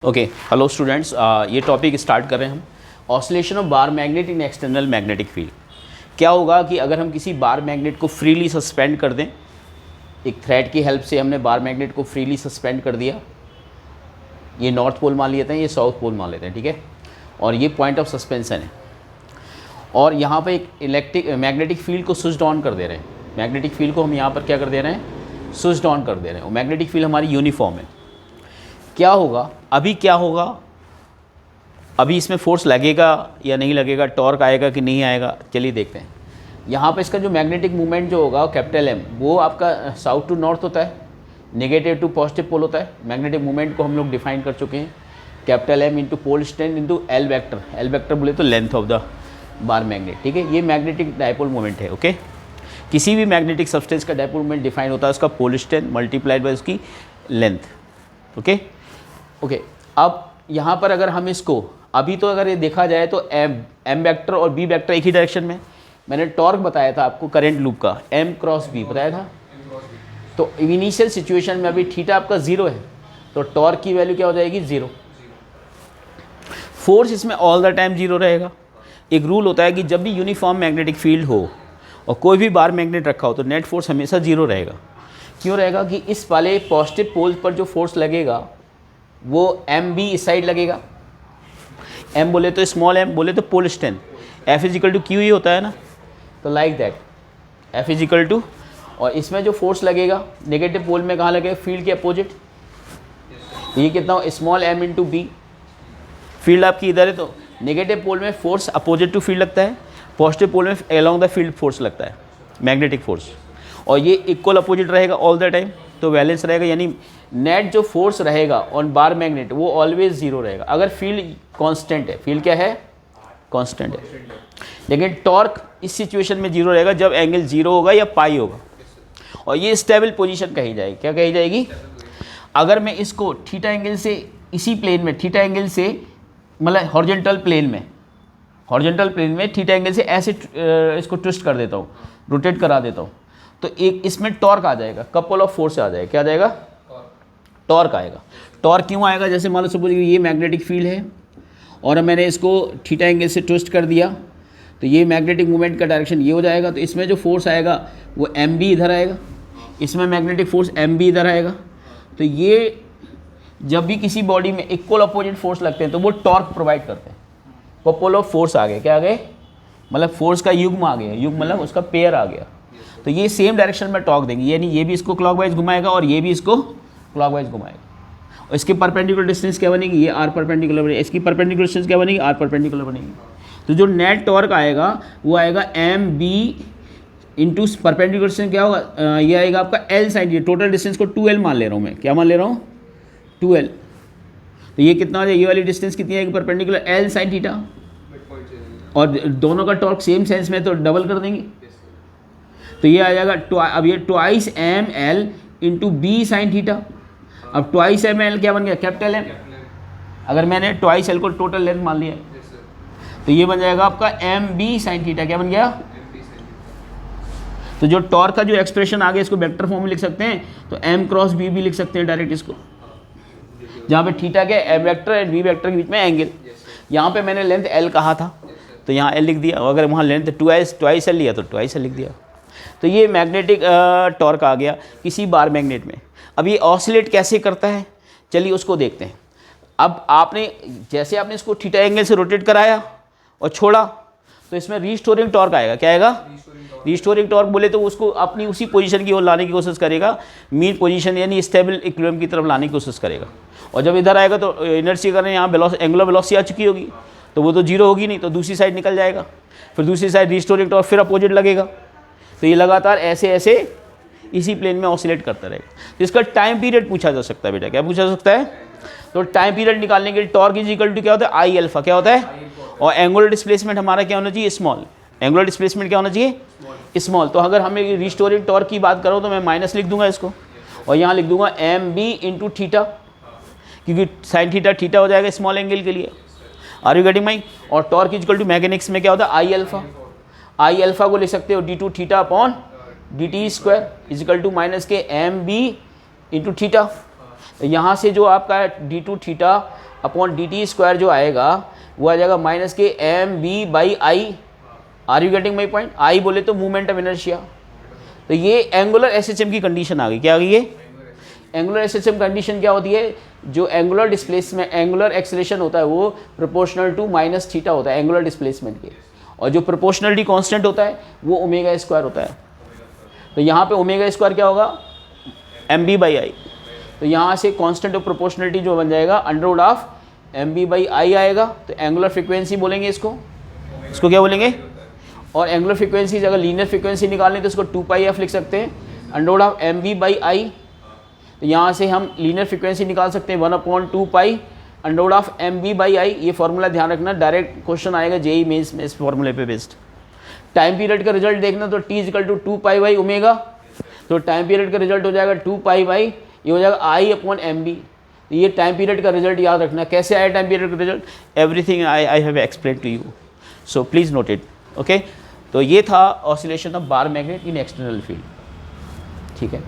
Okay hello students, ये topic start कर रहे हैं हम। Oscillation of bar magnet in external magnetic field. क्या होगा कि अगर हम किसी बार मैग्नेट को फ्रीली सस्पेंड कर दें, एक थ्रेड की हेल्प से हमने बार मैग्नेट को फ्रीली सस्पेंड कर दिया, ये नॉर्थ पोल मान लेते हैं, ये साउथ पोल मान लेते हैं, ठीक है, और ये पॉइंट ऑफ सस्पेंसन है, और यहाँ पर एक मैग्नेटिक फील्ड को स्विच्ड ऑन कर दे रहे हैं। मैग्नेटिक फील्ड को हम यहाँ पर क्या कर दे रहे हैं, स्विच्ड ऑन कर दे रहे हैं, और मैग्नेटिक फील्ड हमारी यूनिफॉर्म है। क्या होगा अभी, क्या होगा अभी, इसमें फोर्स लगेगा या नहीं लगेगा, टॉर्क आएगा कि नहीं आएगा, चलिए देखते हैं। यहाँ पे इसका जो मैग्नेटिक मूवमेंट जो होगा कैपिटल एम, वो आपका साउथ टू नॉर्थ होता है, नेगेटिव टू पॉजिटिव पोल होता है। मैग्नेटिक मूवमेंट को हम लोग डिफाइन कर चुके हैं, capital M into pole strength into L vector. L vector बोले तो length of the bar magnet, ठीक है। ये मैग्नेटिक डायपोल मूवमेंट है, ओके। किसी भी मैग्नेटिक सब्सटेंस का डायपोल मूवमेंट डिफाइन होता है उसका पोल स्ट्रेंथ मल्टीप्लाइड बाय उसकी लेंथ, ओके। अब यहाँ पर अगर हम इसको अभी तो अगर ये देखा जाए तो एम वेक्टर और बी वेक्टर एक ही डायरेक्शन में, मैंने टॉर्क बताया था आपको करंट लूप का, एम क्रॉस बी बताया था। तो इनिशियल सिचुएशन में अभी थीटा आपका 0 है, तो टॉर्क की वैल्यू क्या हो जाएगी, 0। फोर्स इसमें ऑल द टाइम 0 रहेगा। एक रूल होता है कि जब भी यूनिफॉर्म मैग्नेटिक फील्ड हो और कोई भी बार मैग्नेट रखा हो तो नेट फोर्स हमेशा 0 रहेगा। क्यों रहेगा कि इस वाले पॉजिटिव पोल पर जो फोर्स लगेगा वो एम बी इस साइड लगेगा। एम बोले तो स्मॉल एम, बोले तो pole strength, F is equal to Q ही होता है ना, तो like that F is equal to, और इसमें जो फोर्स लगेगा नेगेटिव पोल में कहाँ लगेगा, फील्ड के अपोजिट। ये कितना हो, small M into B, field आपकी इधर है तो नेगेटिव पोल में फोर्स अपोजिट टू फील्ड लगता है, पॉजिटिव पोल में अलॉन्ग द फील्ड फोर्स लगता है, मैग्नेटिक फोर्स, और ये इक्वल अपोजिट रहेगा ऑल द टाइम, तो बैलेंस रहेगा। यानी नेट जो फोर्स रहेगा ऑन बार मैग्नेट वो ऑलवेज 0 रहेगा अगर फील्ड कांस्टेंट है। फील्ड क्या है, कांस्टेंट है। लेकिन टॉर्क इस सिचुएशन में 0 रहेगा जब एंगल 0 होगा या पाई होगा, और ये स्टेबल पोजीशन कही जाएगी। क्या कही जाएगी, अगर मैं इसको थीटा एंगल से इसी प्लेन में, थीटा एंगल से मतलब हॉरिजॉन्टल प्लेन में थीटा एंगल से ऐसे इसको ट्विस्ट कर देता हूँ, रोटेट करा देता हूँ, तो एक इसमें टॉर्क आ जाएगा, कपल ऑफ फोर्स आ जाएगा। क्या आ जाएगा, टॉर्क आएगा। टॉर्क क्यों आएगा, जैसे मान लो सपोज ये मैग्नेटिक फील्ड है और मैंने इसको थीटा एंगल से ट्विस्ट कर दिया, तो ये मैग्नेटिक मूवमेंट का डायरेक्शन ये हो जाएगा, तो इसमें जो फोर्स आएगा वो एम बी इधर आएगा, इसमें मैग्नेटिक फोर्स एम बी इधर आएगा। तो ये जब भी किसी बॉडी में इक्वल अपोजिट फोर्स लगते हैं तो वो टॉर्क प्रोवाइड करते हैं। कपल ऑफ फोर्स आ गए, क्या आ गए, मतलब फोर्स का युग्म आ गया, युग्म मतलब उसका पेयर आ गया, तो ये सेम डायरेक्शन में टॉर्क देंगे। यानी ये भी इसको क्लॉकवाइज घुमाएगा और ये भी इसको क्लॉकवाइज घुमाएगा, और इसकी परपेंडिकुलर डिस्टेंस क्या बनेगी, ये आर परपेंडिकुलर बनेगी, इसकी परपेंडिकुलर डिस्टेंस क्या बनेगी, आर परपेंडिकुलर बनेगी। तो जो नेट टॉर्क आएगा वो आएगा M B into perpendicular distance क्या होगा, ये आएगा आपका एल साइन, ये टोटल डिस्टेंस को 2L मान ले रहा हूँ मैं, क्या मान ले रहा हूँ, 2L। तो ये कितना हो जाएगा, ये वाली डिस्टेंस कितनी आएगी परपेंडिकुलर, एल साइन थीटा, और दोनों का टॉर्क सेम सेंस में तो डबल कर देंगे, तो ये आ जाएगा अब ये twice M L into B sine theta. अब ट्वाइस एम एल क्या बन गया, कैपिटल एम। अगर मैंने ट्वाइस एल को टोटल लेंथ मान लिया तो ये बन जाएगा आपका एम बी साइन थीटा। क्या बन गया, तो जो टॉर्क का जो एक्सप्रेशन आ गया इसको वेक्टर फॉर्म में लिख सकते हैं, तो एम क्रॉस बी भी लिख सकते हैं डायरेक्ट इसको, जहाँ पे थीटा के M vector and B vector के बीच में एंगल। यहाँ पे मैंने लेंथ एल कहा था तो यहाँ एल लिख दिया, अगर वहाँ लेंथ ट्वाइस एल लिया तो ट्वाइस एल लिख दिया। तो ये मैग्नेटिक टॉर्क आ गया किसी बार मैग्नेट में। अब ये ऑसिलेट कैसे करता है, चलिए उसको देखते हैं। अब जैसे आपने इसको थीटा एंगल से रोटेट कराया और छोड़ा, तो इसमें रीस्टोरिंग टॉर्क आएगा। क्या आएगा, रीस्टोरिंग टॉर्क बोले तो उसको अपनी उसी पोजीशन की ओर लाने की कोशिश करेगा, मीन पोजीशन यानी स्टेबल इक्विलिब्रियम की तरफ लाने की कोशिश करेगा। और जब इधर आएगा तो इनर्शिया करने यहाँ एंगुलर वेलोसिटी आ चुकी होगी, तो वो तो 0 होगी नहीं, तो दूसरी साइड निकल जाएगा, फिर दूसरी साइड रीस्टोरिंग टॉर्क फिर अपोजिट लगेगा, तो ये लगातार ऐसे ऐसे इसी प्लेन में ऑसिलेट करता रहेगा। तो इसका टाइम पीरियड पूछा जा सकता है बेटा, क्या पूछा जा सकता है, तो टाइम पीरियड निकालने के लिए टॉर्क इज इक्वल टू क्या होता है, आई अल्फा, क्या होता है, और एंगुलर डिस्प्लेसमेंट हमारा क्या होना चाहिए, स्मॉल। एंगुलर डिस्प्लेसमेंट क्या होना चाहिए, स्मॉल। तो अगर हमें रिस्टोरिंग टॉर्क की बात करो तो मैं माइनस लिख दूंगा इसको, और यहाँ लिख दूंगा एम बी इंटू थीटा, क्योंकि साइन थीटा थीटा हो जाएगा स्मॉल एंगल के लिए। आर यू गेटिंग माई, और torque is equal to mechanics में क्या होता है, आई अल्फा। आई अल्फा को लिख सकते हो d2 theta upon dt square is equal to minus K M B into theta. यहाँ से जो आपका d2 theta upon D T square जो आएगा वो आ जाएगा minus K M B by I. Are you getting my point? I बोले तो मूवमेंट ऑफ इनर्शिया। तो ये एंगुलर एसएचएम की कंडीशन आ गई। क्या आ गई है? एंगुलर एसएचएम कंडीशन क्या होती है? जो एंगुलर डिस्प्लेसमेंट, एंगुलर एक्सेलरेशन होता है वो प्रोपोर्शनल टू माइनस थीटा होता है एंगुलर डिस्प्लेसमेंट के, और जो प्रोपोर्शनलिटी कांस्टेंट होता है वो ओमेगा स्क्वायर होता है। तो यहाँ पे ओमेगा स्क्वायर क्या होगा? M B by I. तो यहाँ से कांस्टेंट ऑफ प्रोपोर्शनलिटी जो बन जाएगा under root of M B by I आएगा। तो एंगुलर फ्रीक्वेंसी बोलेंगे इसको क्या बोलेंगे? और एंगुलर फ्रीक्वेंसी अगर लीनियर फ्रीक्वेंसी निकालें तो इसको 2 पाई एफ लिख सकते हैं under root of M B by I. तो यहाँ से हम लीनियर फ्रीक्वेंसी निकाल सकते हैं 1/2 pi under root of M B by I. ये फॉर्मूला ध्यान रखना, डायरेक्ट क्वेश्चन आएगा जेई मेंस में इस फॉर्मूले पे बेस्ड। टाइम पीरियड का रिजल्ट देखना तो t equal to 2 pi by omega. तो टाइम पीरियड का रिजल्ट हो जाएगा 2 पाई बाई, ये हो जाएगा आई अपॉन एम बी। ये टाइम पीरियड का रिजल्ट याद रखना। कैसे आया टाइम पीरियड का result? Everything I have explain to you, so please note it. Okay, तो ये था oscillation of bar magnet in external field. ठीक है।